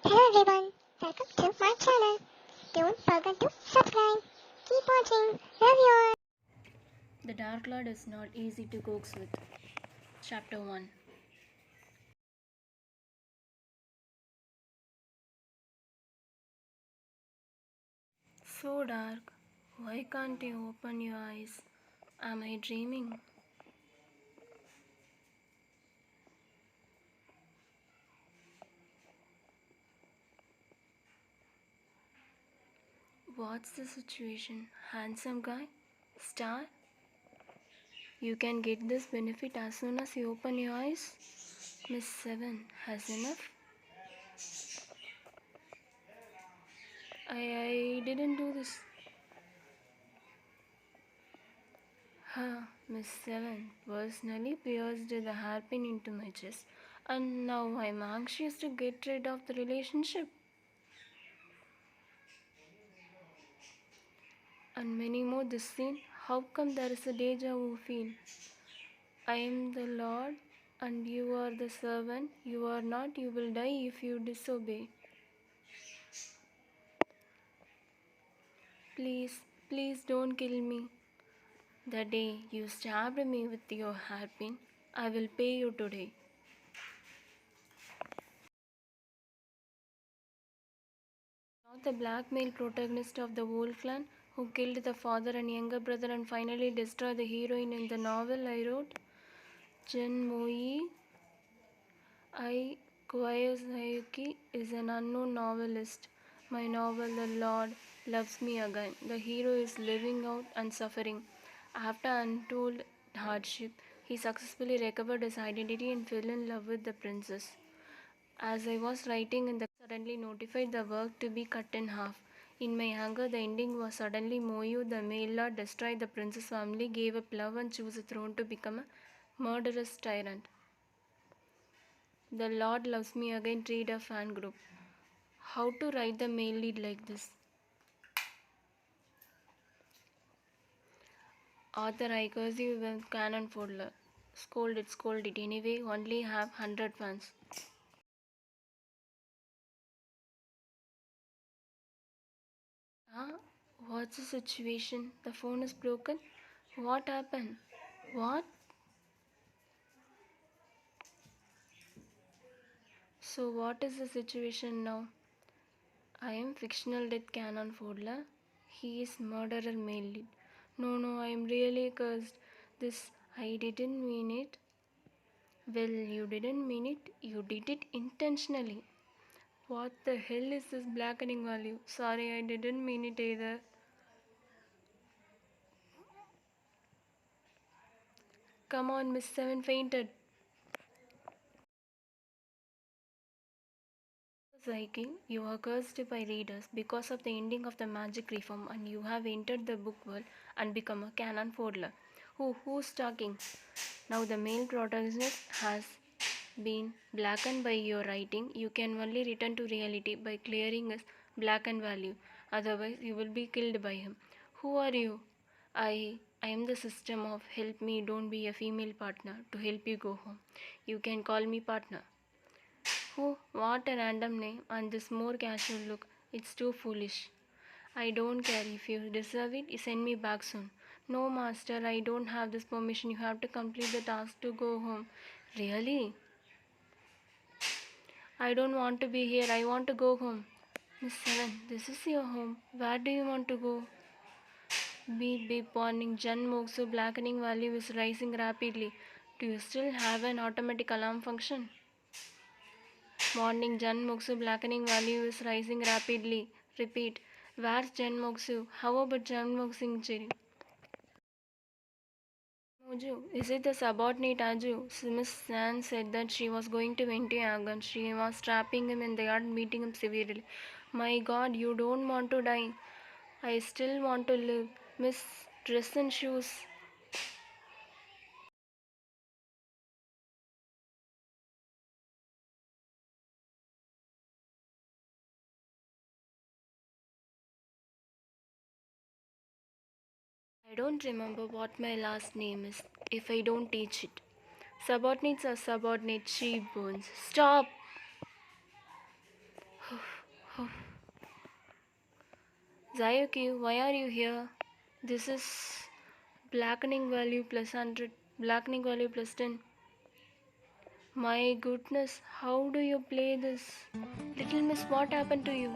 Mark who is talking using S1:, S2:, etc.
S1: Hello everyone, welcome to my channel. Don't forget to subscribe. Keep watching. Love you all.
S2: The Dark Lord is not easy to coax with. Chapter 1. So dark. Why can't you open your eyes? Am I dreaming? What's the situation? Handsome guy? Star? You can get this benefit as soon as you open your eyes? Miss Seven has enough? I didn't do this. Miss Seven personally pierced the hairpin into my chest, and now I'm anxious to get rid of the relationship. And many more this scene. How come there is a deja vu feel? I am the Lord and you are the servant. You are not, you will die if you disobey. Please, please don't kill me. The day you stabbed me with your hairpin, I will pay you today. Now the black male protagonist of the whole clan who killed the father and younger brother and finally destroyed the heroine in the novel I wrote, Jin Moi I. Kawasaki is an unknown novelist. My novel, The Lord Loves Me Again. The hero is living out and suffering. After untold hardship, he successfully recovered his identity and fell in love with the princess. As I was writing in the suddenly notified the work to be cut in half. In my anger, the ending was suddenly Moyu, the male lord, destroyed the princess family, gave up love and chose a throne to become a murderous tyrant. The Lord Loves Me Again read a fan group. How to write the male lead like this? Author I curse you with cannon fodder. Scold it anyway, only have 100 fans. Huh? What's the situation? The phone is broken? What happened? What? So what is the situation now? I am fictional death cannon fodder. He is murderer male lead. No, I am really cursed. This, I didn't mean it. Well, you didn't mean it, you did it intentionally. What the hell is this blackening value? Sorry, I didn't mean it either. Come on, Miss Seven fainted. Psyche, you are cursed by readers because of the ending of the magic reform and you have entered the book world and become a cannon fodder. Who's talking? Now the male protagonist has been blackened by your writing. You can only return to reality by clearing his blackened value. Otherwise, you will be killed by him. Who are you? I am the system of help me don't be a female partner to help you go home. You can call me partner. Who? What a random name and this more casual look. It's too foolish. I don't care if you deserve it, send me back soon. No, master, I don't have this permission. You have to complete the task to go home. Really? I don't want to be here. I want to go home. Miss Seven, this is your home. Where do you want to go? Beep beep warning. Jan Moksu blackening value is rising rapidly. Do you still have an automatic alarm function? Morning Jan Moksu blackening value is rising rapidly. Repeat. Where's Jan Moksu? How about Jan Moksu? Moju, is it the subordinate Aju? Miss San said that she was going to Venti Agan. She was trapping him in the yard, beating him severely. My God, you don't want to die. I still want to live. Miss, dress and shoes. I don't remember what my last name is if I don't teach it. Subordinates are subordinate cheap bones. Stop! Zayuki, why are you here? This is blackening value plus 100, blackening value plus 10. My goodness, how do you play this? Little miss, what happened to you?